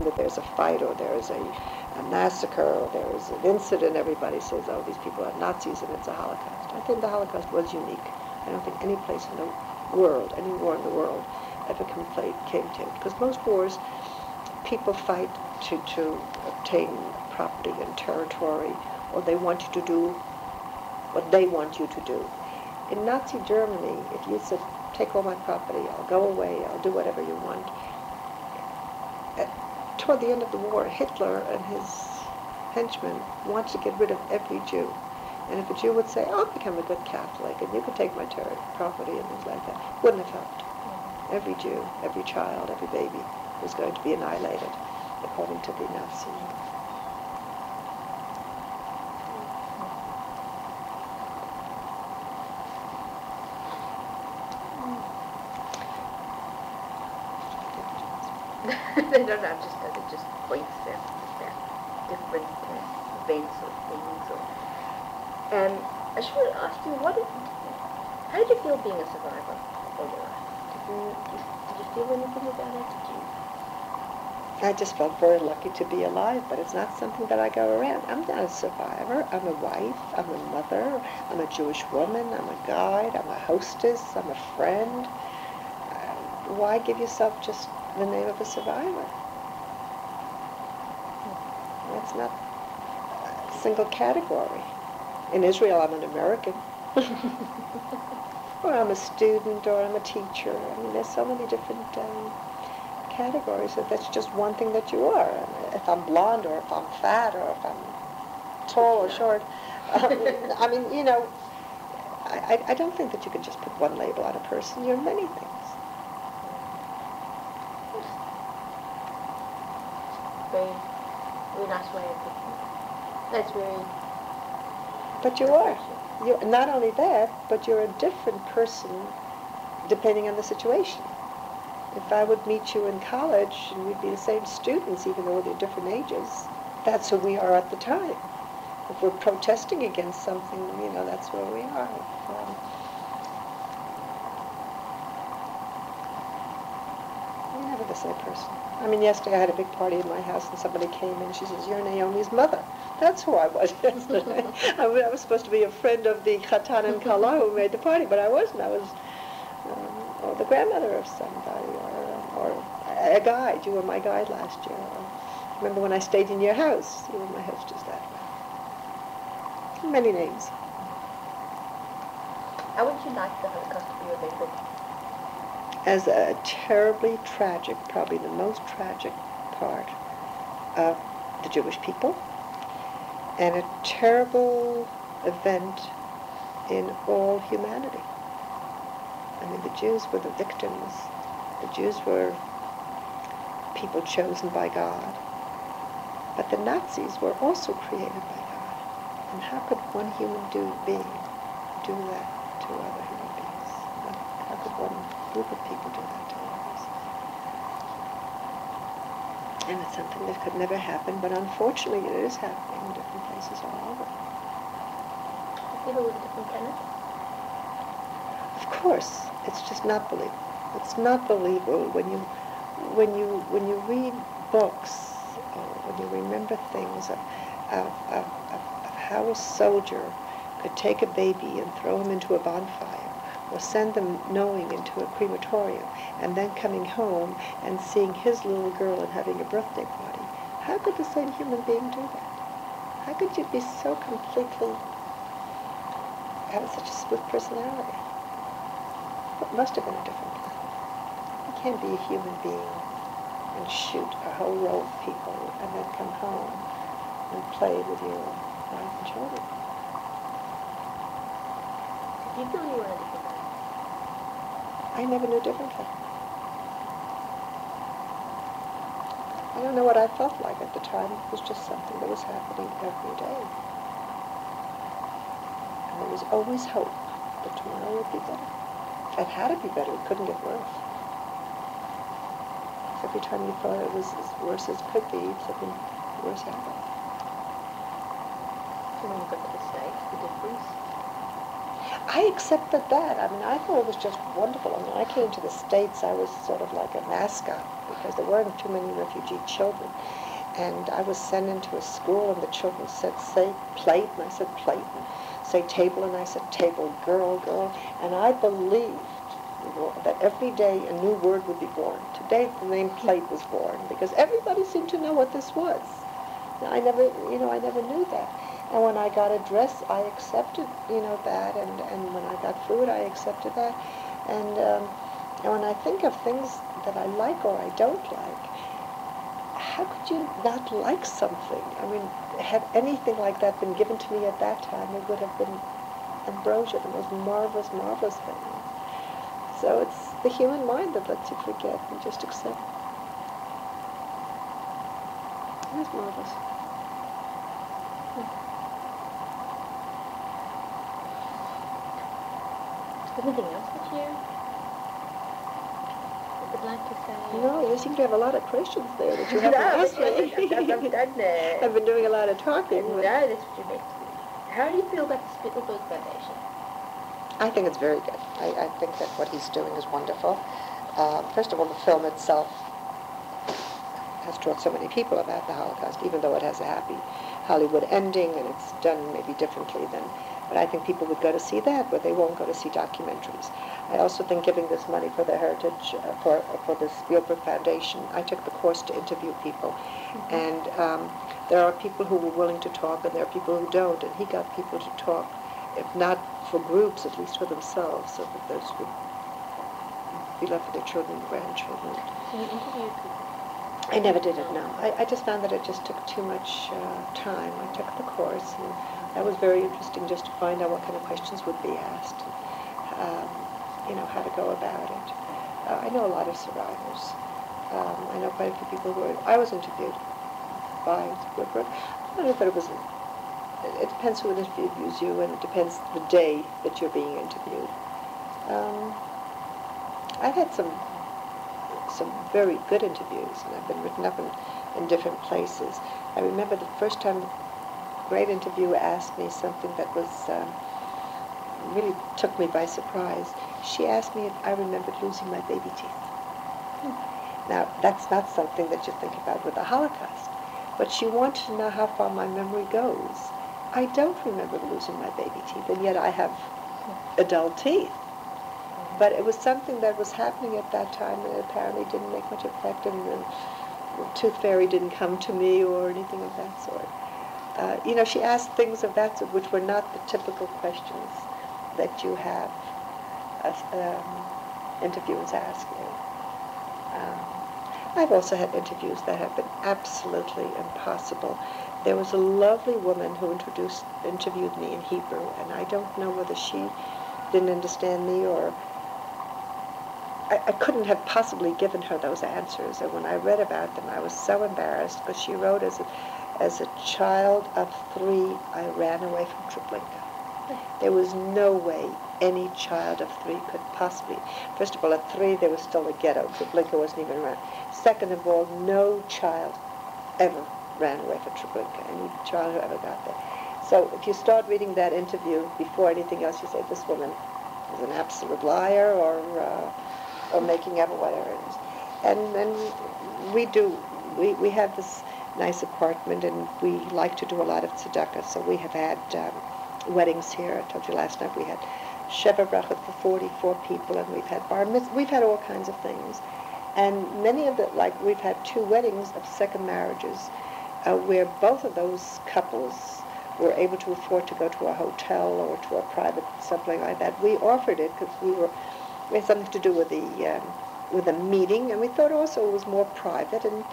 that there's a fight or there's a massacre or there's an incident, everybody says, oh, these people are Nazis and it's a Holocaust. I think the Holocaust was unique. I don't think any place in the world, any war in the world, ever came to it. Because most wars, people fight to obtain property and territory, or they want you to do what they want you to do. In Nazi Germany, if you said, take all my property, I'll go away, I'll do whatever you want. Toward the end of the war, Hitler and his henchmen wanted to get rid of every Jew. And if a Jew would say, I'll become a good Catholic, and you could take my property and things like that, wouldn't have helped. Every Jew, every child, every baby was going to be annihilated, according to the Nazi. No, it just points at different events or things. I should want to ask you, how did you feel being a survivor all your life? Did you feel anything about it? I just felt very lucky to be alive, but it's not something that I go around. I'm not a survivor. I'm a wife. I'm a mother. I'm a Jewish woman. I'm a guide. I'm a hostess. I'm a friend. Why give yourself just the name of a survivor? That's not a single category. In Israel, I'm an American. Or I'm a student, or I'm a teacher. I mean, there's so many different categories that's just one thing that you are. If I'm blonde, or if I'm fat, or if I'm tall or short. I mean, you know, I don't think that you can just put one label on a person. You're many things. Very nice way of putting it. That's very... But you are. You're not only that, but you're a different person depending on the situation. If I would meet you in college and we'd be the same students, even though they're different ages, that's who we are at the time. If we're protesting against something, you know, that's where we are. You're never the same person. I mean, yesterday I had a big party in my house and somebody came in and she says, you're Naomi's mother. That's who I was yesterday. I was supposed to be a friend of the Chatan and Kala who made the party, but I wasn't. I was or the grandmother of somebody, or a guide. You were my guide last year. Or, remember when I stayed in your house? You were my hostess that way. Many names. How would you like the Holocaust to be remembered? As a terribly tragic, probably the most tragic part of the Jewish people, and a terrible event in all humanity. I mean, the Jews were the victims. The Jews were people chosen by God. But the Nazis were also created by God. And how could one human being do that to other human beings? How could one group of people do that to others? And it's something that could never happen, but unfortunately it is happening in different places all over. People with different planet? Of course, it's just not believable. It's not believable when you read books, or when you remember things of how a soldier could take a baby and throw him into a bonfire, or send them knowing into a crematorium, and then coming home and seeing his little girl and having a birthday party. How could the same human being do that? How could you be so completely, have such a split personality? It must have been a different planet. You can't be a human being and shoot a whole row of people and then come home and play with your wife and children. Did you feel you were in a different planet? I never knew differently. I don't know what I felt like at the time. It was just something that was happening every day. And there was always hope that tomorrow would be better. It had to be better. It couldn't get worse. Every time you thought it was as worse as it could be, something worse happened. So when you got to the States, the difference? I accepted that. I mean, I thought it was just wonderful. And when I came to the States, I was sort of like a mascot because there weren't too many refugee children. And I was sent into a school, and the children said, say plate, and I said plate, and say table, and I said table, girl, girl. And I believed that every day a new word would be born. Today the name plate was born because everybody seemed to know what this was. I never knew that. And when I got a dress, I accepted, that, and when I got food, I accepted that. And when I think of things that I like or I don't like, how could you not like something? I mean, had anything like that been given to me at that time, it would have been ambrosia, the most marvelous, marvelous thing. So it's the human mind that lets you forget and just accept. It's marvelous. Anything else that you would like to say? No, you seem to have a lot of questions there that you haven't asked me. I've been doing a lot of talking. No, that's what you meant to do. How do you feel about the Spielberg Foundation? I think it's very good. I think that what he's doing is wonderful. First of all, the film itself has taught so many people about the Holocaust, even though it has a happy Hollywood ending and it's done maybe differently than. But I think people would go to see that, but they won't go to see documentaries. I also think giving this money for the heritage, for the Spielberg Foundation, I took the course to interview people. And there are people who were willing to talk, and there are people who don't, and he got people to talk, if not for groups, at least for themselves, so that those would be left for their children and grandchildren. So you interviewed people? I never did it, no. I just found that it just took too much time. I took the course, and that was very interesting just to find out what kind of questions would be asked, and, how to go about it. I know a lot of survivors. I know quite a few people I was interviewed by Spielberg. I don't know if it was, it depends who interviews you, and it depends the day that you're being interviewed. I've had some very good interviews, and I've been written up in different places. I remember the first time a great interviewer asked me something that was really took me by surprise. She asked me if I remembered losing my baby teeth. Now, that's not something that you think about with the Holocaust, but she wanted to know how far my memory goes. I don't remember losing my baby teeth, and yet I have adult teeth. But it was something that was happening at that time, and it apparently didn't make much effect, and the tooth fairy didn't come to me or anything of that sort. She asked things of that sort which were not the typical questions that you have interviewers ask you. I've also had interviews that have been absolutely impossible. There was a lovely woman who interviewed me in Hebrew, and I don't know whether she didn't understand me or I couldn't have possibly given her those answers. And when I read about them, I was so embarrassed because she wrote, as a child of 3, I ran away from Treblinka. There was no way any child of 3 could possibly. First of all, at 3, there was still a ghetto. Treblinka wasn't even around. Second of all, no child ever ran away from Treblinka, any child who ever got there. So if you start reading that interview before anything else, you say this woman is an absolute liar or making up or whatever it is. And then we have this nice apartment, and we like to do a lot of tzedakah. So we have had weddings here. I told you last night we had Sheva Brachot for 44 people, and we've had bar mitzvahs. We've had all kinds of things. And many of we've had 2 weddings of second marriages where both of those couples were able to afford to go to a hotel or to a private something like that. We offered it because we had something to do with the meeting, and we thought also it was more private, and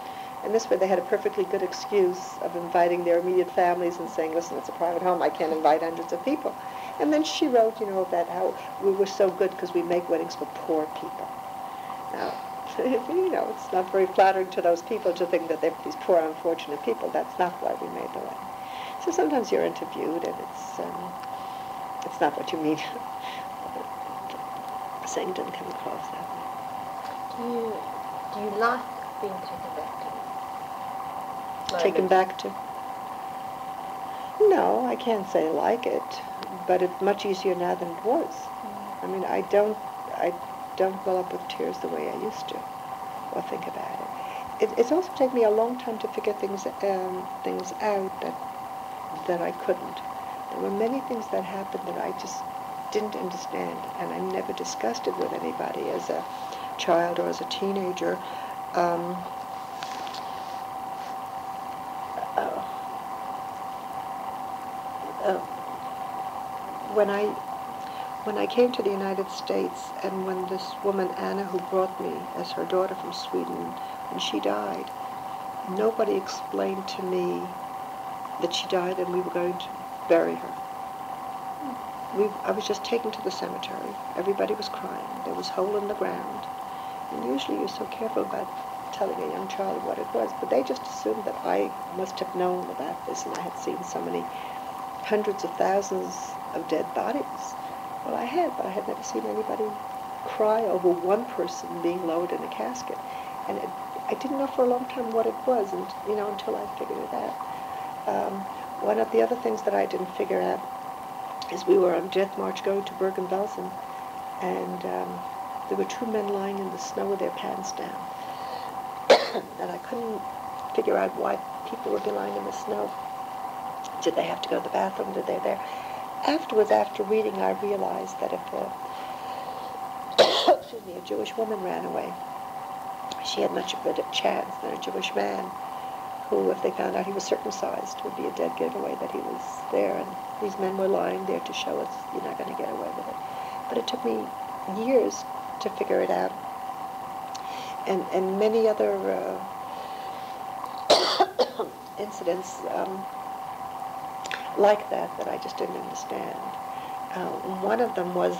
this way they had a perfectly good excuse of inviting their immediate families and saying, listen, it's a private home, I can't invite hundreds of people. And then she wrote, about how we were so good because we make weddings for poor people. Now, it's not very flattering to those people to think that they're these poor, unfortunate people. That's not why we made the wedding. So sometimes you're interviewed, and it's not what you mean. Saying doesn't come across that way. Do you like being taken back to? Taken back to? No, I can't say like it, but it's much easier now than it was. I mean, I don't well up with tears the way I used to, or think about it. It's also taken me a long time to figure things out that I couldn't. There were many things that happened that I just didn't understand, and I never discussed it with anybody as a child or as a teenager. When I came to the United States, and when this woman Anna, who brought me as her daughter from Sweden, when she died, nobody explained to me that she died and we were going to bury her. I was just taken to the cemetery. Everybody was crying. There was a hole in the ground. And usually you're so careful about telling a young child what it was, but they just assumed that I must have known about this, and I had seen so many hundreds of thousands of dead bodies. Well, I had, but I had never seen anybody cry over one person being lowered in a casket. And I didn't know for a long time what it was, and until I figured it out. One of the other things that I didn't figure out is we were on Death March going to Bergen-Belsen, and there were two men lying in the snow with their pants down. And I couldn't figure out why people would be lying in the snow. Did they have to go to the bathroom? Did they there? Afterwards, after reading, I realized that if a Jewish woman ran away, she had much of a chance than a Jewish man who, if they found out he was circumcised, would be a dead giveaway that he was there. And these men were lying there to show us you're not going to get away with it. But it took me years to figure it out. And many other incidents like that I just didn't understand. One of them was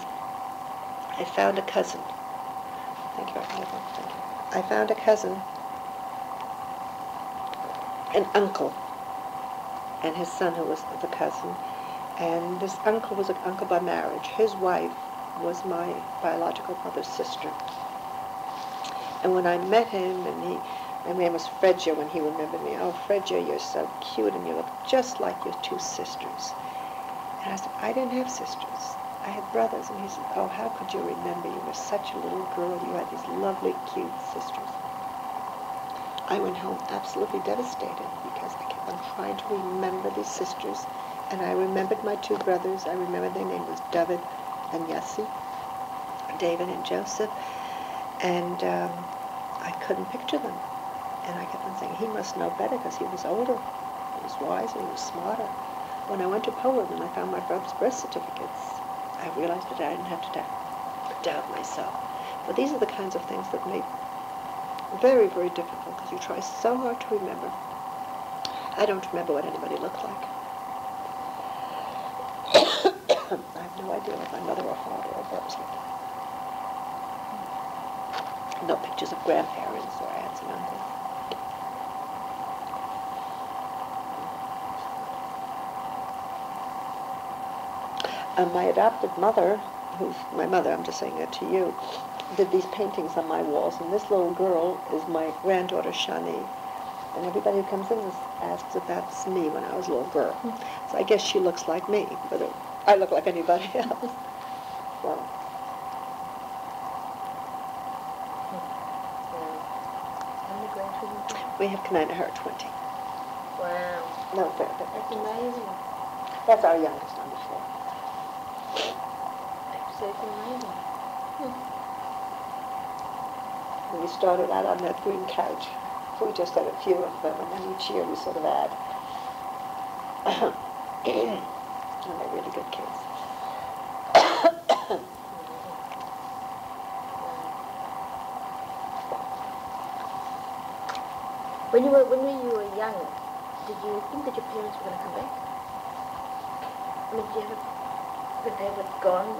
I found a cousin. Thank you. I found a cousin, an uncle, and his son who was the cousin. And this uncle was an uncle by marriage. His wife was my biological mother's sister. And when I met him, and my name was Fredja when he remembered me. Oh, Fredja, you're so cute, and you look just like your two sisters. And I said, I didn't have sisters. I had brothers. And he said, oh, how could you remember? You were such a little girl. You had these lovely, cute sisters. I went home absolutely devastated because I kept on trying to remember these sisters. And I remembered my two brothers. I remembered their name was David and Yassi, David and Joseph. And I couldn't picture them. And I kept on saying, he must know better because he was older, he was wiser, he was smarter. When I went to Poland and I found my brother's birth certificates, I realized that I didn't have to doubt myself. But these are the kinds of things that made very, very difficult because you try so hard to remember. I don't remember what anybody looked like. I have no idea what my mother or father or brothers looked like. No pictures of grandparents or aunts and uncles. My adopted mother, who's my mother, I'm just saying it to you, did these paintings on my walls, and this little girl is my granddaughter, Shani. And everybody who comes in asks if that's me when I was a little girl. So I guess she looks like me, but I look like anybody else. So. How many grandchildren? We have her 20. Wow. No, That's amazing. that's our youngest on the floor. Absolutely amazing. And we started out on that green couch. We just had a few of them, and then each year we sort of add. And they're really good kids. When you were young, did you think that your parents were going to come back? I mean, did you ever that they were gone?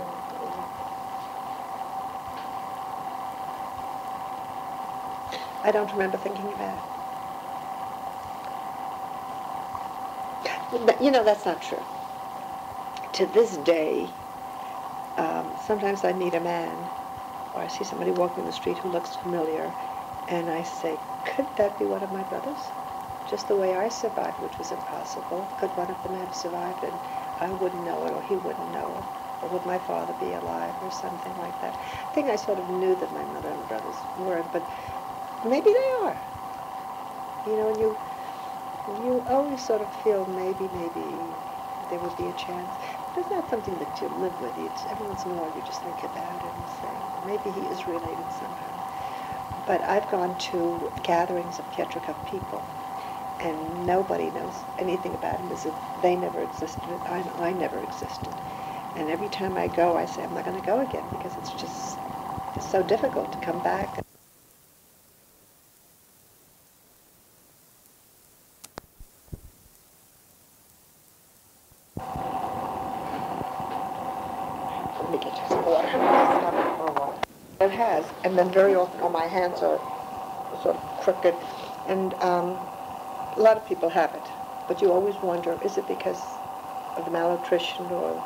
I don't remember thinking about it. But, that's not true. To this day, sometimes I meet a man, or I see somebody walking the street who looks familiar, and I say, could that be one of my brothers? just the way I survived, which was impossible. Could one of them have survived and I wouldn't know it, or he wouldn't know it? Or would my father be alive, or something like that? I think I sort of knew that my mother and brothers weren't, but maybe they are. You know, and you always sort of feel maybe there would be a chance. But it's not something that you live with. It's, every once in a while you just think about it and say, maybe he is related somehow. But I've gone to gatherings of Pietrikov people, and nobody knows anything about him as if they never existed and I never existed. And every time I go, I say, I'm not going to go again, because it's just so difficult to come back. Let me get you some water. It has, and then very often, my hands are sort of crooked, and a lot of people have it. But you always wonder, is it because of the malnutrition, or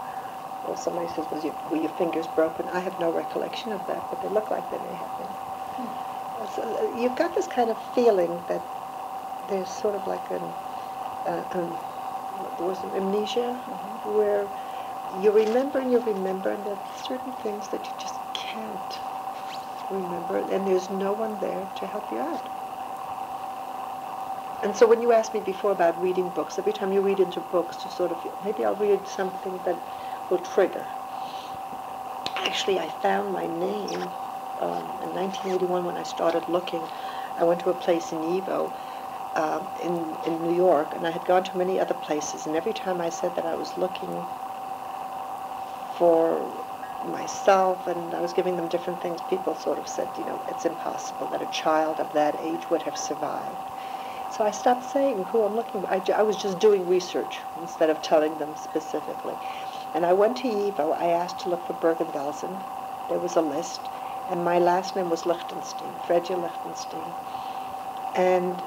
somebody says, were your fingers broken? I have no recollection of that, but they look like they may have been. So you've got this kind of feeling that there's sort of like an amnesia, where you remember, and there are certain things that you just can't remember, and there's no one there to help you out. And so when you asked me before about reading books, every time you read into books, you sort of feel, maybe I'll read something that will trigger. Actually, I found my name in 1981 when I started looking. I went to a place in Evo in New York, and I had gone to many other places, and every time I said that I was looking for myself and I was giving them different things, people sort of said, you know, it's impossible that a child of that age would have survived. So I stopped saying who I'm looking for. I was just doing research instead of telling them specifically. And I went to Evo. I asked to look for Bergen-Belsen. There was a list. And my last name was Lichtenstein, Fredja Lichtenstein. And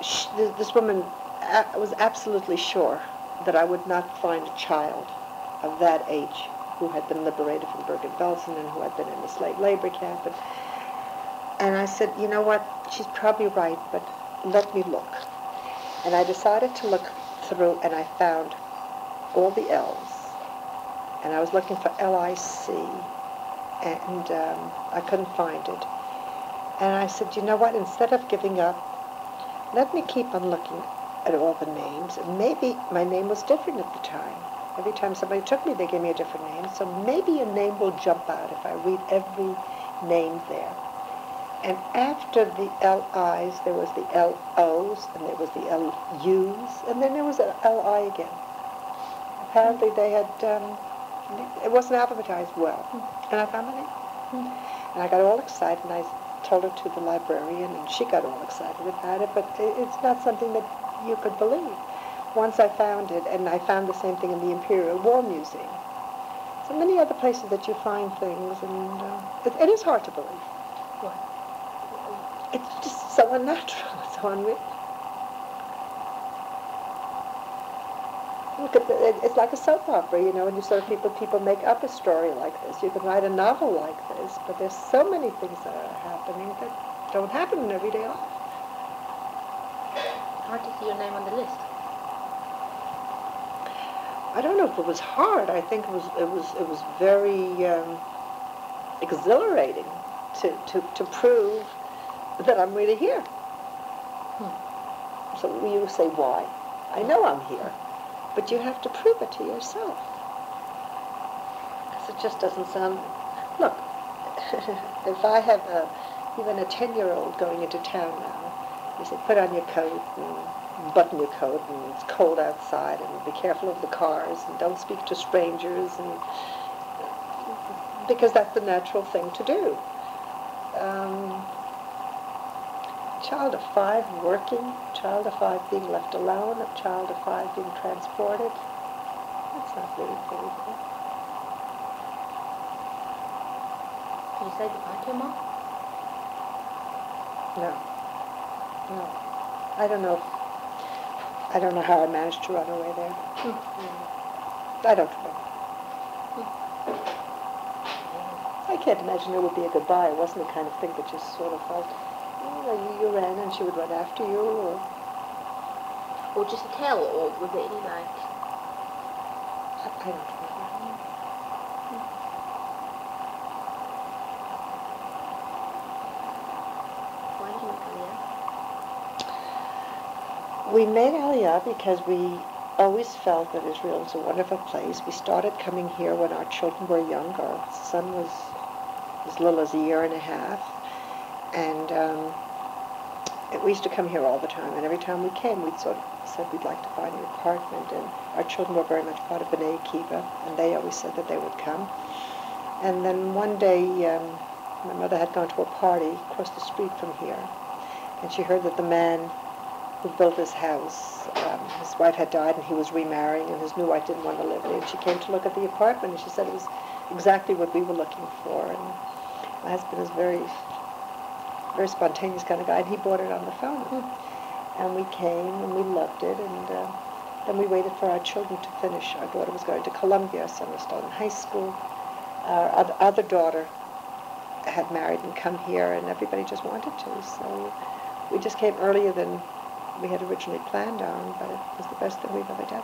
this woman was absolutely sure that I would not find a child of that age who had been liberated from Bergen-Belsen and who had been in a slave labor camp. And I said, you know what, she's probably right, but let me look. And I decided to look through, and I found all the L's. And I was looking for L-I-C, and I couldn't find it. And I said, you know what, instead of giving up, let me keep on looking at all the names. And maybe my name was different at the time. Every time somebody took me, they gave me a different name. So maybe a name will jump out if I read every name there. And after the L-I's, there was the L-O's, and there was the L-U's, and then there was an L-I again. Apparently they had, it wasn't alphabetized well. And I found my name. And I got all excited, and I told her to the librarian, and she got all excited about it, but it's not something that you could believe. Once I found it, and I found the same thing in the Imperial War Museum. So many other places that you find things, and it is hard to believe. What? It's just so unnatural, so unreal. Look at it's like a soap opera, you know, and you sort of people make up a story like this. You can write a novel like this, but there's so many things that are happening that don't happen in everyday life. Hard to see your name on the list. I don't know if it was hard. I think it was very exhilarating to prove that I'm really here. So you say, why? I know I'm here, but you have to prove it to yourself. Because it just doesn't sound... Look, if I have even a 10-year-old going into town now, you say, put on your coat and button your coat, and it's cold outside, and be careful of the cars, and don't speak to strangers, and because that's the natural thing to do. Child of 5 working, child of 5 being left alone, a child of 5 being transported. That's not really very good. Can you say goodbye to your mom? No. I don't know how I managed to run away there. I don't know. I can't imagine it would be a goodbye. It wasn't the kind of thing that just sort of felt, you ran and she would run after you. Or or just tell, or was there any like? I don't remember. Why did you make Aliyah? We made Aliyah because we always felt that Israel was a wonderful place. We started coming here when our children were young. Our son was as little as a year and a half. And we used to come here all the time. And every time we came, we'd sort of said we'd like to find an apartment. And our children were very much part of B'nai Akiva, and they always said that they would come. And then one day, my mother had gone to a party across the street from here. And she heard that the man who built his house, his wife had died and he was remarrying, and his new wife didn't want to live there. And she came to look at the apartment, and she said it was exactly what we were looking for. And my husband is very spontaneous kind of guy, and he bought it on the phone. And we came, and we loved it, and then we waited for our children to finish. Our daughter was going to Columbia, our son was still in high school. Our other daughter had married and come here, and everybody just wanted to. So we just came earlier than we had originally planned on, but it was the best thing we've ever done.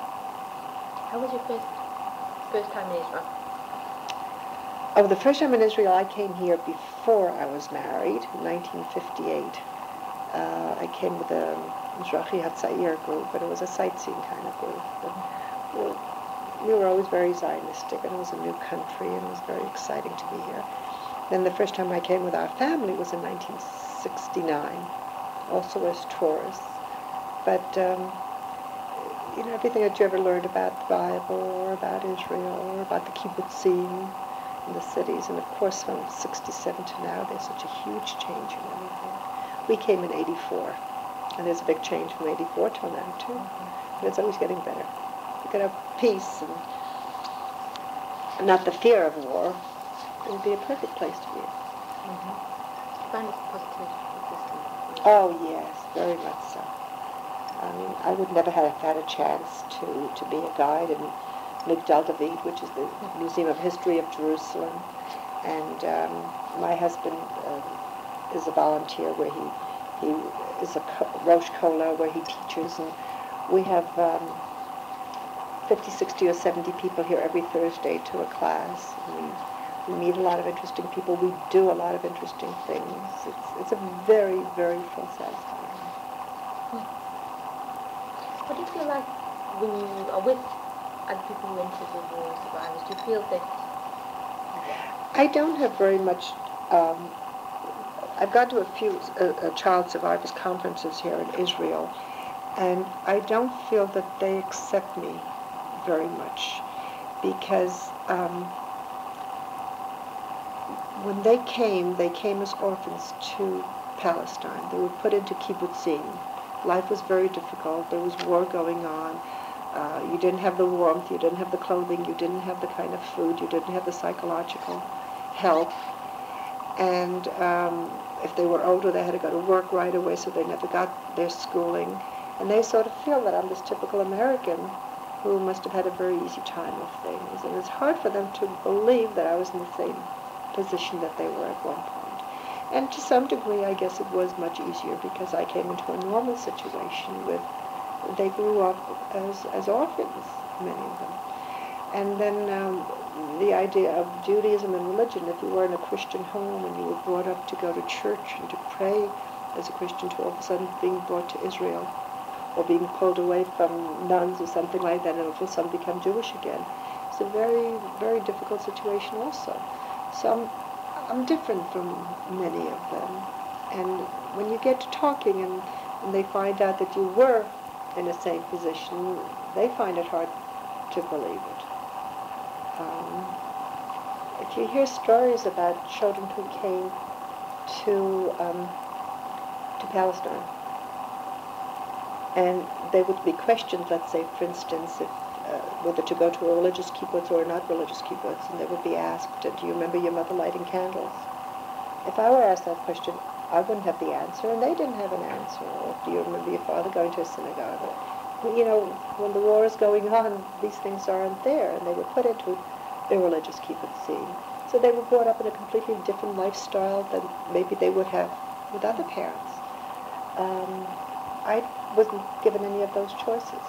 How was your first time in Israel? Oh, the first time in Israel, I came here before I was married, in 1958. I came with the Mizrahi Hatzair group, but it was a sightseeing kind of group. And we were always very Zionistic, and it was a new country, and it was very exciting to be here. Then the first time I came with our family was in 1969, also as tourists. But, everything that you ever learned about the Bible, or about Israel, or about the kibbutzim, in the cities, and of course from 67 to now, there's such a huge change in everything. We came in 84, and there's a big change from 84 till now, too. But it's always getting better. You could have peace and not the fear of war. It would be a perfect place to be. Find it positive existence. Oh, yes, very much so. I mean, I would never have had a chance to be a guide in Migdal David, which is the Museum of History of Jerusalem. And my husband is a volunteer where he is a Rosh Kola where he teaches. And we have 50, 60, or 70 people here every Thursday to a class. And we meet a lot of interesting people. We do a lot of interesting things. It's a very, very full satisfying. What do you feel like when you are with other people who enter the war survivors? Do you feel that? I don't have very much. I've gone to a few child survivors conferences here in Israel, and I don't feel that they accept me very much, because when they came as orphans to Palestine. They were put into kibbutzim. Life was very difficult. There was war going on. You didn't have the warmth, you didn't have the clothing, you didn't have the kind of food, you didn't have the psychological help. And if they were older, they had to go to work right away, so they never got their schooling. And they sort of feel that I'm this typical American who must have had a very easy time of things. And it's hard for them to believe that I was in the same position that they were at one point. And to some degree, I guess it was much easier because I came into a normal situation with, they grew up as orphans, many of them. And then the idea of Judaism and religion, if you were in a Christian home and you were brought up to go to church and to pray as a Christian, to all of a sudden being brought to Israel or being pulled away from nuns or something like that, and all of a sudden become Jewish again. It's a very, very difficult situation also. So I'm different from many of them. And when you get to talking and they find out that you were in the same position, they find it hard to believe it. If you hear stories about children who came to Palestine, and they would be questioned, let's say, for instance, if, whether to go to a religious kibbutz or a not religious kibbutz, and they would be asked, do you remember your mother lighting candles? If I were asked that question, I wouldn't have the answer, and they didn't have an answer. Or do you remember your father going to a synagogue? Or, you know, when the war is going on, these things aren't there, and they were put into a religious kibbutzim. So they were brought up in a completely different lifestyle than maybe they would have with other parents. I wasn't given any of those choices.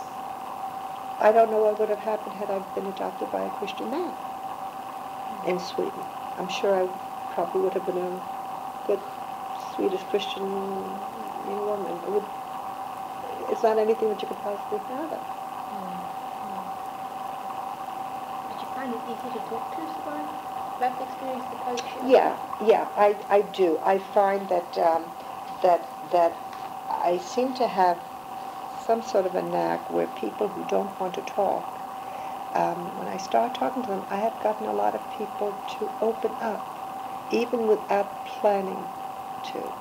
I don't know what would have happened had I been adopted by a Christian man in Sweden. I'm sure I probably would have been a good Swedish Christian young woman. It's not anything that you could possibly fathom. Did you find it easy to talk to someone about the experience of the post? Yeah, I do. I find that I seem to have some sort of a knack where people who don't want to talk, when I start talking to them, I have gotten a lot of people to open up, even without planning to.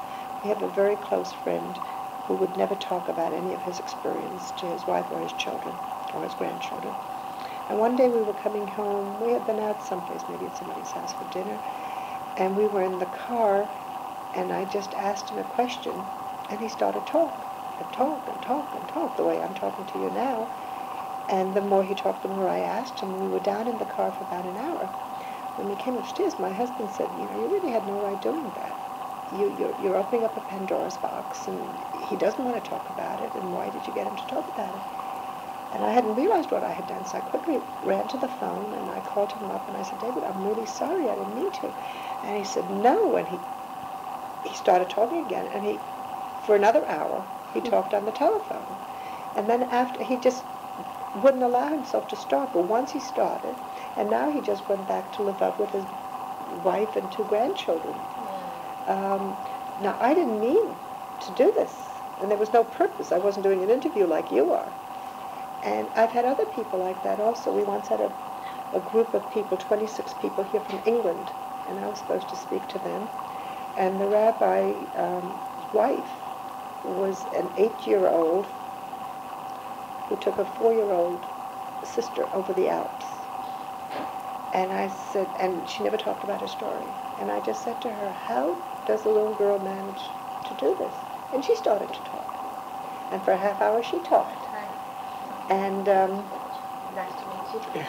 We have a very close friend who would never talk about any of his experience to his wife or his children or his grandchildren. And one day we were coming home. We had been out someplace, maybe at somebody's house for dinner, and we were in the car, and I just asked him a question, and he started talking. And talk, the way I'm talking to you now. And the more he talked, the more I asked him. We were down in the car for about an hour. When we came upstairs, my husband said, you really had no right doing that. You're opening up a Pandora's box, and he doesn't want to talk about it, and why did you get him to talk about it? And I hadn't realized what I had done, so I quickly ran to the phone, and I called him up, and I said, David, I'm really sorry, I didn't mean to. And he said, no, and he started talking again, and for another hour, he talked on the telephone. And then after, he just wouldn't allow himself to stop. But once he started, and now he just went back to live up with his wife and 2 grandchildren. Now, I didn't mean to do this, and there was no purpose. I wasn't doing an interview like you are. And I've had other people like that also. We once had a group of people, 26 people here from England, and I was supposed to speak to them. And the rabbi's wife was an 8-year-old who took a 4-year-old sister over the Alps. And I said, and she never talked about her story. And I just said to her, how does a little girl manage to do this? And she started to talk. And for a half hour she talked. And nice to meet you.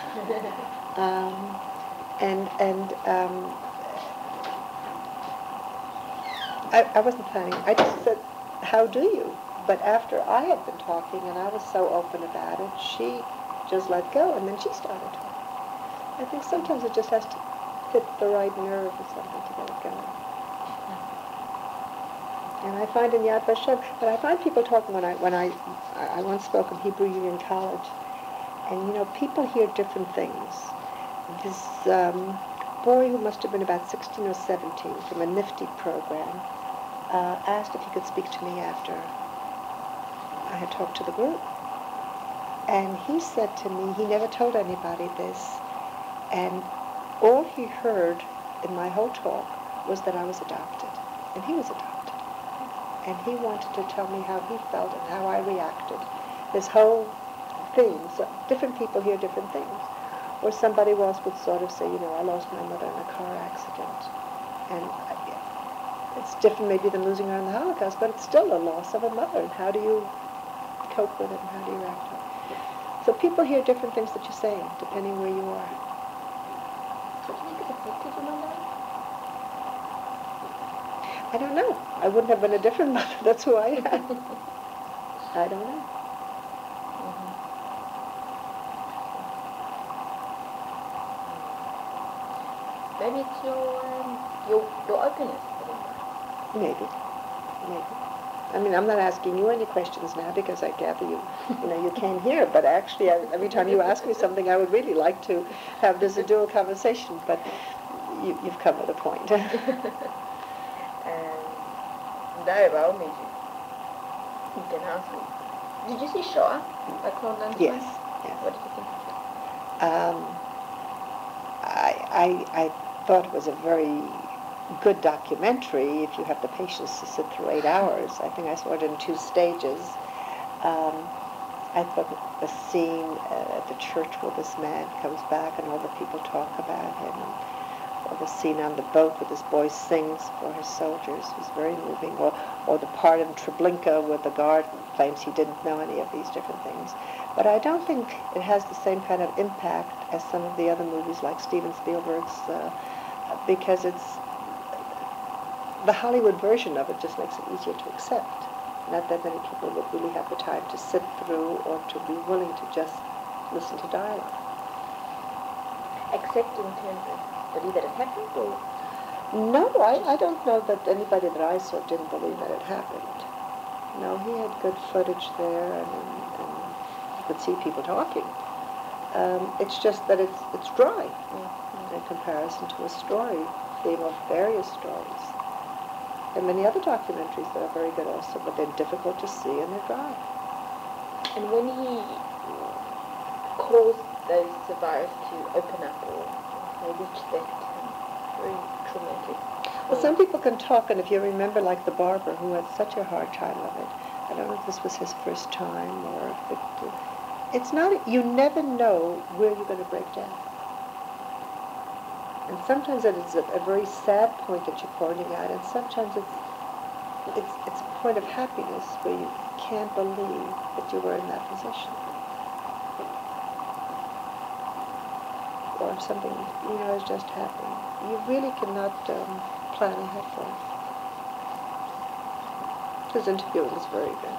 I wasn't planning. I just said, how do you? But after I had been talking and I was so open about it, she just let go, and then she started talking. I think sometimes it just has to hit the right nerve or something to get it going. And I find in Yad Vashem, but I find people talking when I once spoke in Hebrew Union College, and people hear different things. This boy who must have been about 16 or 17 from a NIFTY program asked if he could speak to me after I had talked to the group. And he said to me, he never told anybody this, and all he heard in my whole talk was that I was adopted, and he was adopted. And he wanted to tell me how he felt and how I reacted. This whole thing, so different people hear different things. Or somebody else would sort of say, I lost my mother in a car accident. And it's different maybe than losing her in the Holocaust, but it's still a loss of a mother. And how do you cope with it and how do you react to it? So people hear different things that you're saying, depending where you are. So do you think it affected your mother? I don't know. I wouldn't have been a different mother. That's who I am. I don't know. Maybe it's your openness. Maybe. I mean, I'm not asking you any questions now because I gather you came here. But actually, every time you ask me something, I would really like to have this a dual conversation. But you've come with a point. No, by all means, you can ask me. Did you see Shoah by Claude Lanzmann? Yes. What did you think of it? I thought it was a very good documentary if you have the patience to sit through 8 hours. I think I saw it in 2 stages. I thought the scene at the church where this man comes back and all the people talk about him, or the scene on the boat where this boy sings for his soldiers was very moving, or the part in Treblinka where the guard claims he didn't know any of these different things. But I don't think it has the same kind of impact as some of the other movies like Steven Spielberg's, because it's the Hollywood version of it just makes it easier to accept. Not that many people would really have the time to sit through or to be willing to just listen to dialogue. Except in terms of believe that it happened, or? No, I don't know that anybody that I saw didn't believe that it happened. No, he had good footage there, and you could see people talking. It's just that it's dry in comparison to a story, theme of various stories. There are many other documentaries that are very good also, but they're difficult to see and they're dry. And when he caused those survivors to open up or they reach that very traumatic. Well, some people can talk, and if you remember, like the barber who had such a hard time of it, I don't know if this was his first time or if it's not, you never know where you're going to break down. And sometimes it is a very sad point that you're pointing out, and sometimes it's a point of happiness where you can't believe that you were in that position. Or if something, has just happened. You really cannot plan ahead for it. His interviewing was very good.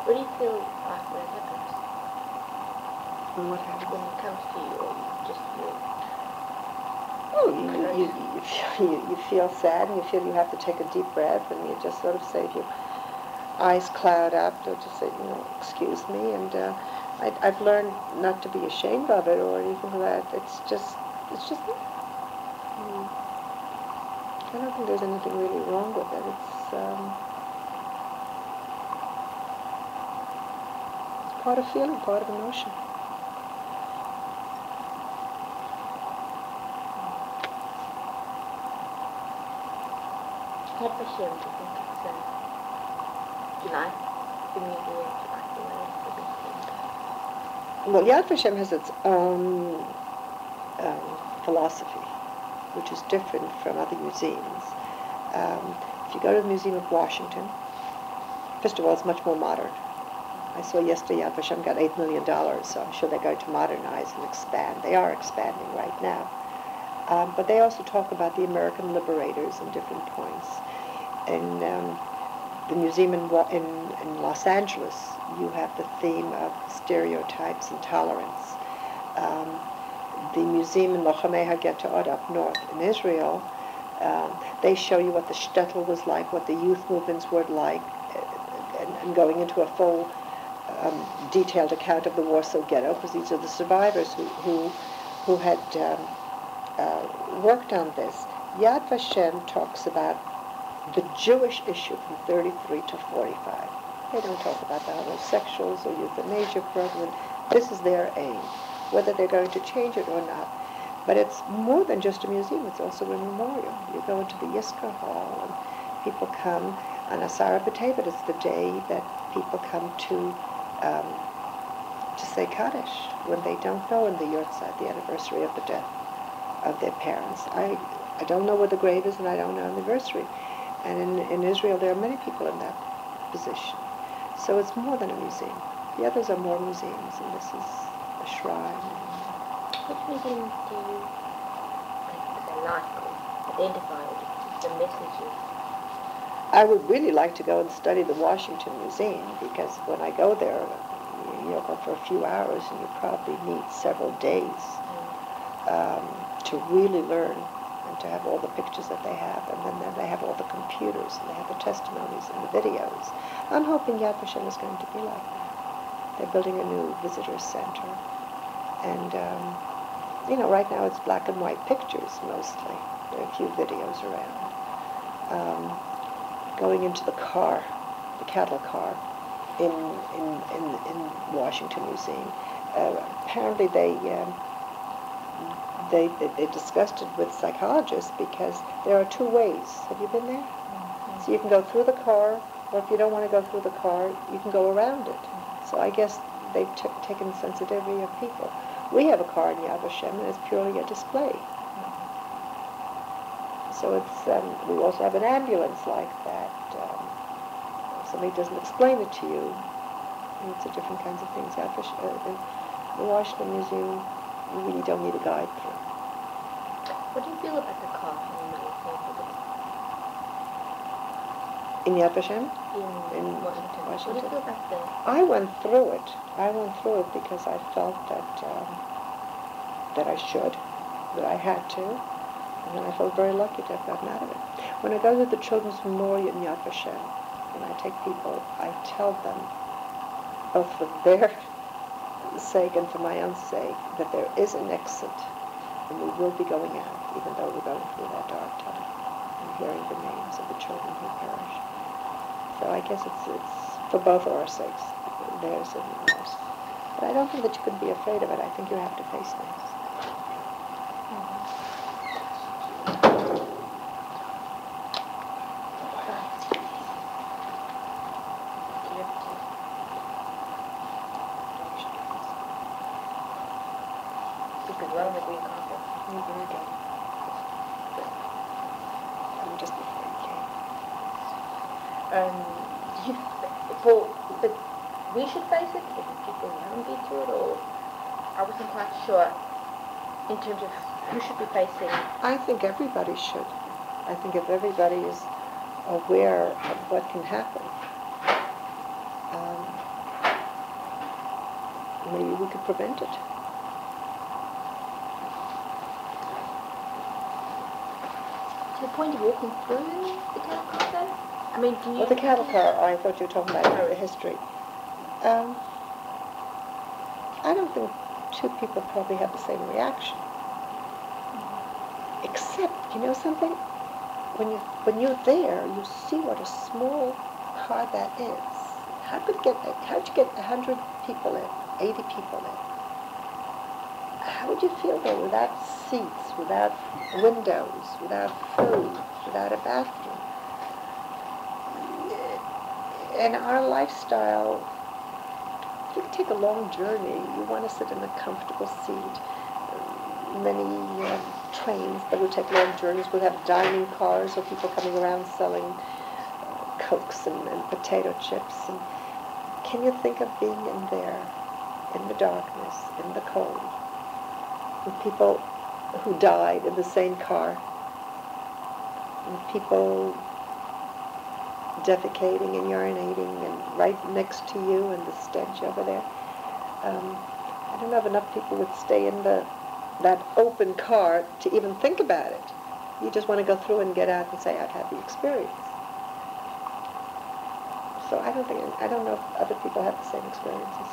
What do you feel like when it happens? And what happens? When it comes to you, or you just You feel sad, and you feel you have to take a deep breath, and you just sort of say, if your eyes cloud up, or just say, excuse me, and I've learned not to be ashamed of it or anything like that. It's just me. I don't think there's anything really wrong with it. It's part of feeling, part of emotion. Yad Vashem, do you think it's, do you like the media, do you like the way it's presented? Well, Yad Vashem has its own philosophy, which is different from other museums. If you go to the Museum of Washington, first of all, it's much more modern. I saw yesterday Yad Vashem got $8 million, so I'm sure they're going to modernize and expand. They are expanding right now. But they also talk about the American liberators in different points. In the museum in Los Angeles, you have the theme of stereotypes and tolerance. The museum in Lochamei HaGhettoot up north in Israel, they show you what the shtetl was like, what the youth movements were like, and going into a full detailed account of the Warsaw Ghetto, because these are the survivors who had worked on this. Yad Vashem talks about the Jewish issue from 33 to 45. They don't talk about the homosexuals or euthanasia program. This is their aim, whether they're going to change it or not. But it's more than just a museum, it's also a memorial. You go into the Yisker Hall and people come on Asara B'Tevet. It's the day that people come to say Kaddish when they don't know in the Yurtzeit, the anniversary of the death of their parents. I don't know where the grave is, and I don't know the anniversary. And in Israel, there are many people in that position. So it's more than a museum. The others are more museums, and this is a shrine. Which museums do you like or identify with the messages? I would really like to go and study the Washington Museum, because when I go there, you'll go for a few hours, and you probably need several days to really learn and to have all the pictures that they have, and then they have all the computers, and they have the testimonies and the videos. I'm hoping Yad Vashem is going to be like that. They're building a new visitor center, and right now it's black and white pictures mostly. There are a few videos around. Going into the car, the cattle car, in Washington Museum. Apparently they discussed it with psychologists, because there are two ways. Have you been there? Mm-hmm. So you can go through the car, or if you don't want to go through the car, you can go around it. Mm-hmm. So I guess they've taken the sensitivity of people. We have a car in Yad Vashem, and it's purely a display. Mm-hmm. So it's we also have an ambulance like that. If somebody doesn't explain it to you, it's a different kinds of things. Yad Vashem, the Washington Museum, you really don't need a guide through. What do you feel about the car in the In Yad Vashem? In Washington. What do you feel about that? I went through it. I went through it because I felt that I should, that I had to, and I felt very lucky to have gotten out of it. When I go to the Children's Memorial in Yad Vashem, when I take people, I tell them, both for their sake and for my own sake, that there is an exit, and we will be going out, even though we're going through that dark time, and hearing the names of the children who perished. So I guess it's for both of our sakes, theirs and ours. But I don't think that you can be afraid of it. I think you have to face things. But we should face it, if people haven't been through it, or I wasn't quite sure in terms of who should be facing. I think everybody should. I think if everybody is aware of what can happen, maybe we could prevent it. To the point of walking through the cattle car, though? I mean, do you... Well, the cattle car, I thought you were talking about the history. I don't think two people probably have the same reaction. Except, you know something? When you're there, you see what a small car that is. How'd you get 100 people in, 80 people in? How would you feel there without seats, without windows, without food, without a bathroom? In our lifestyle, if you take a long journey, you want to sit in a comfortable seat. Many trains that would take long journeys would have dining cars or people coming around selling Cokes and potato chips. And can you think of being in there, in the darkness, in the cold, with people who died in the same car, with people defecating and urinating and right next to you and the stench over there? I don't know if enough people would stay in that open car to even think about it. You just want to go through and get out and say, I've had the experience. So I don't know if other people have the same experiences.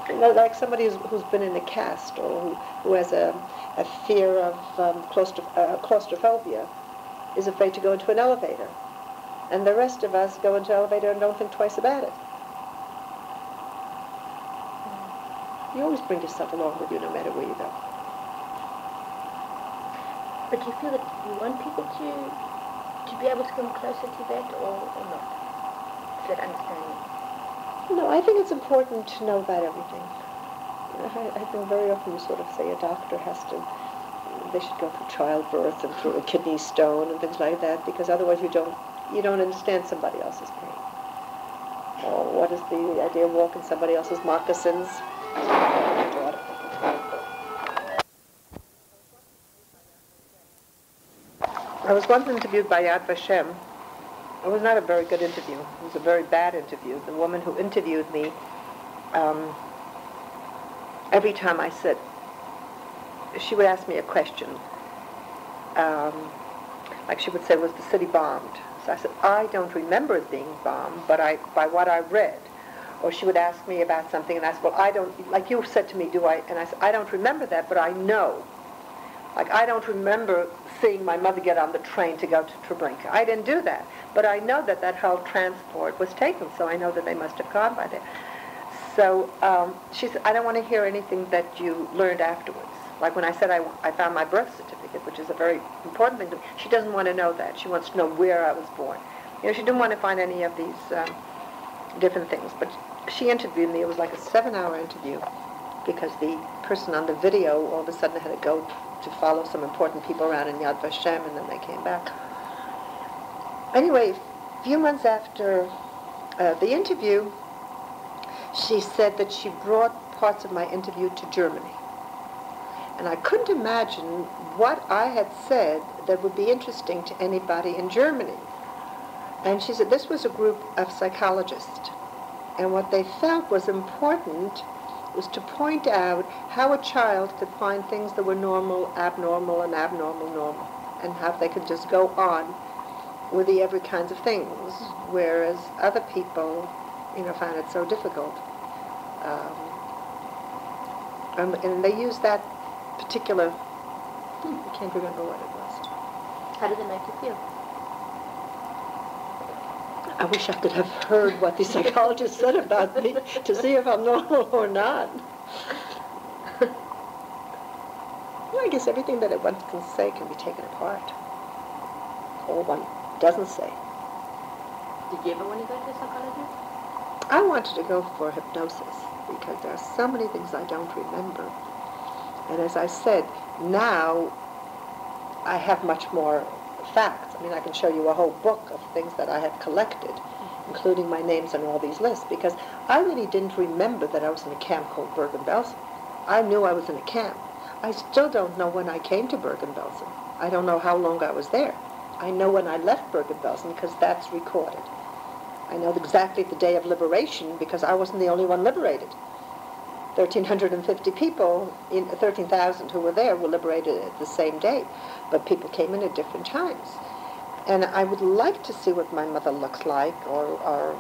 You know, like somebody who's been in a cast or who has a fear of claustrophobia is afraid to go into an elevator. And the rest of us go into an elevator and don't think twice about it. You always bring yourself along with you no matter where you go. But do you feel that you want people to be able to come closer to that or not? To that understanding? No, I think it's important to know about everything. I think very often you sort of say a doctor they should go through childbirth and through a kidney stone and things like that, because otherwise you don't understand somebody else's pain. Or what is the idea of walking somebody else's moccasins? I was once interviewed by Yad Vashem. It was not a very good interview. It was a very bad interview. The woman who interviewed me, every time I sit, she would ask me a question. Like she would say, was the city bombed? So I said, I don't remember it being bombed, but by what I read. Or she would ask me about something, and I said, well, I don't, like you said to me, do I? And I said, I don't remember that, but I know. Like, I don't remember seeing my mother get on the train to go to Treblinka. I didn't do that. But I know that whole transport was taken, so I know that they must have gone by there. So she said, I don't want to hear anything that you learned afterwards. Like when I said I found my birth certificate, which is a very important thing to me. She doesn't want to know that. She wants to know where I was born. You know, she didn't want to find any of these different things. But she interviewed me. It was like a 7-hour interview because the person on the video all of a sudden had to go to follow some important people around in Yad Vashem, and then they came back. Anyway, a few months after the interview, she said that she brought parts of my interview to Germany. And I couldn't imagine what I had said that would be interesting to anybody in Germany. And she said this was a group of psychologists. And what they felt was important was to point out how a child could find things that were normal, abnormal, and abnormal, normal. And how they could just go on with the every kinds of things, whereas other people, found it so difficult. And they used that particular, I can't remember what it was. How did they make you feel? I wish I could have heard what the psychologist said about me to see if I'm normal or not. Well, I guess everything that one can say can be taken apart. All one doesn't say. Did you ever want to go to a psychologist? I wanted to go for hypnosis because there are so many things I don't remember. And as I said, now I have much more facts. I mean, I can show you a whole book of things that I have collected, including my names on all these lists, because I really didn't remember that I was in a camp called Bergen-Belsen. I knew I was in a camp. I still don't know when I came to Bergen-Belsen. I don't know how long I was there. I know when I left Bergen-Belsen because that's recorded. I know exactly the day of liberation because I wasn't the only one liberated. 1,350 people, 13,000 who were there were liberated at the same day, but people came in at different times. And I would like to see what my mother looks like, or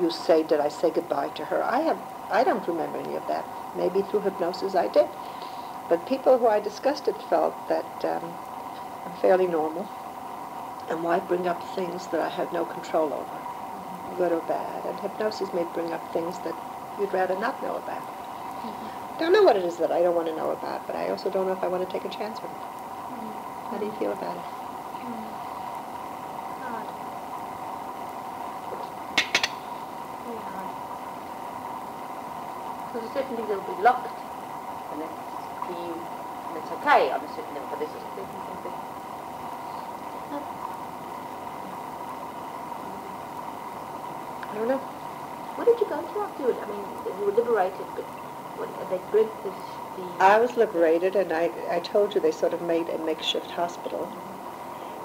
you say, did I say goodbye to her? I don't remember any of that. Maybe through hypnosis I did. But people who I discussed it felt that I'm fairly normal, and why bring up things that I had no control over, good or bad? And hypnosis may bring up things that you'd rather not know about. I don't know what it is that I don't want to know about, but I also don't know if I want to take a chance with it. How do you feel about it? Hard. Very hard. Because certain things will be locked, and that's for you, and it's okay on a certain level, but there's just certain things that... I don't know. What did you go to afterward? I mean, you were liberated, but they broke the... I was liberated, and I told you they sort of made a makeshift hospital.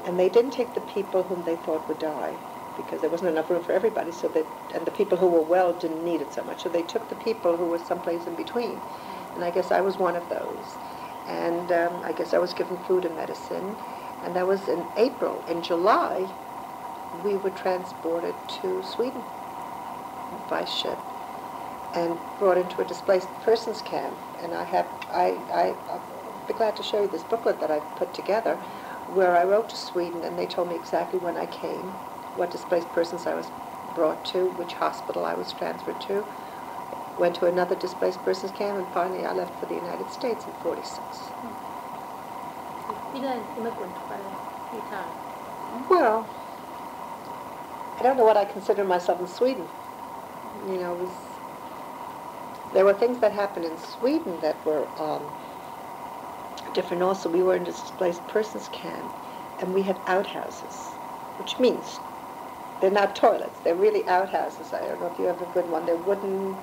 And they didn't take the people whom they thought would die, because there wasn't enough room for everybody, and the people who were well didn't need it so much. So they took the people who were someplace in between. And I guess I was one of those. And I guess I was given food and medicine. And that was in April. In July, we were transported to Sweden by ship and brought into a displaced persons camp. And I'll be glad to show you this booklet that I put together, where I wrote to Sweden, and they told me exactly when I came, what displaced persons I was brought to, which hospital I was transferred to, went to another displaced persons camp, and finally I left for the United States in '46. You've been an immigrant quite a few times. Well, I don't know what I consider myself in Sweden. There were things that happened in Sweden that were different also. We were in a displaced persons camp, and we had outhouses, which means they're not toilets. They're really outhouses. I don't know if you have a good one. They're wooden,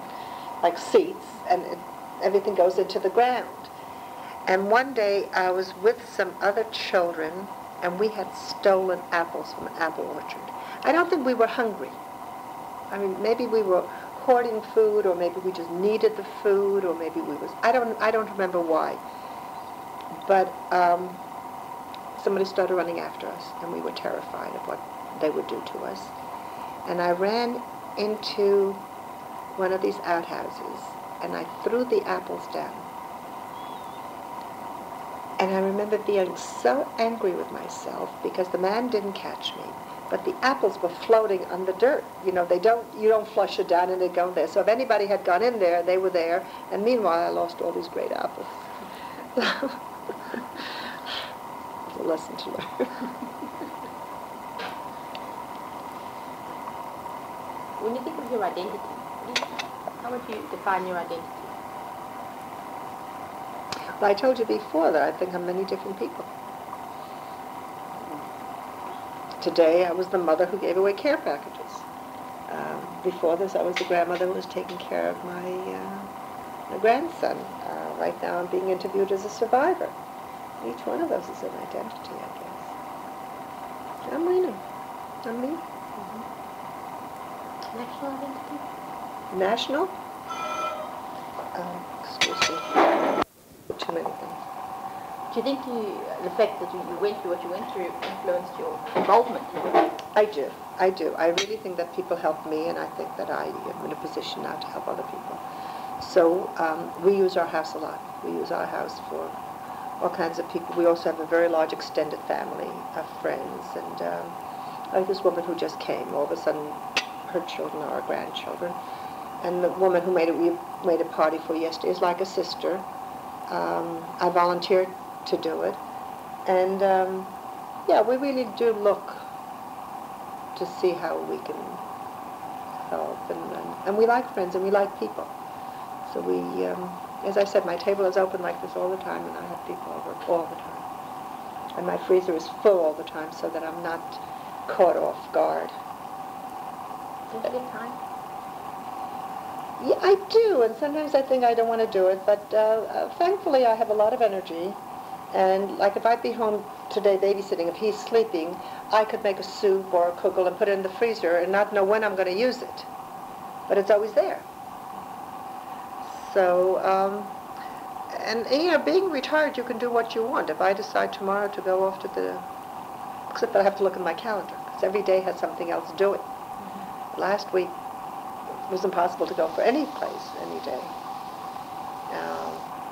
like seats, and everything goes into the ground. And one day I was with some other children, and we had stolen apples from an apple orchard. I don't think we were hungry. I mean, maybe we were hoarding food, or maybe we just needed the food, or maybe we was, I don't remember why. But somebody started running after us, and we were terrified of what they would do to us. And I ran into one of these outhouses, and I threw the apples down. And I remember being so angry with myself because the man didn't catch me, but the apples were floating on the dirt. You don't flush it down and they go there. So if anybody had gone in there, they were there. And meanwhile, I lost all these great apples. It's a lesson to learn. When you think of your identity, how would you define your identity? Well, I told you before that I think I'm many different people. Today, I was the mother who gave away care packages. Before this, I was the grandmother who was taking care of my grandson. Right now I'm being interviewed as a survivor. Each one of those is an identity, I guess. I'm Rina. I'm me. National identity? National? Excuse me. Too many things. Do you think the fact that you went through what you went through influenced your involvement? I do. I do. I really think that people help me, and I think that I am in a position now to help other people. So we use our house a lot. We use our house for all kinds of people. We also have a very large extended family of friends, and like this woman who just came, all of a sudden her children are our grandchildren. And the woman who we made a party for yesterday is like a sister. I volunteered to do it. And yeah, we really do look to see how we can help. And we like friends and we like people. So we, as I said, my table is open like this all the time, and I have people over all the time. And my freezer is full all the time so that I'm not caught off guard. Don't you get time? Yeah, I do, and sometimes I think I don't want to do it, but thankfully I have a lot of energy, and like if I'd be home today babysitting, if he's sleeping, I could make a soup or a kugel and put it in the freezer and not know when I'm going to use it, but it's always there. So, and you know, being retired, you can do what you want. If I decide tomorrow to go off to except that I have to look at my calendar, because every day has something else doing. Last week, it was impossible to go for any place, any day.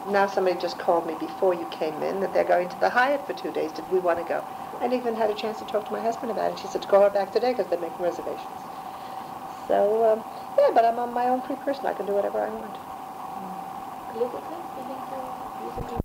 Now somebody just called me before you came in that they're going to the Hyatt for 2 days. Did we want to go? I didn't even had a chance to talk to my husband about it. She said to call her back today because they're making reservations. So, yeah, but I'm my own free person. I can do whatever I want. Politically, do you think you're using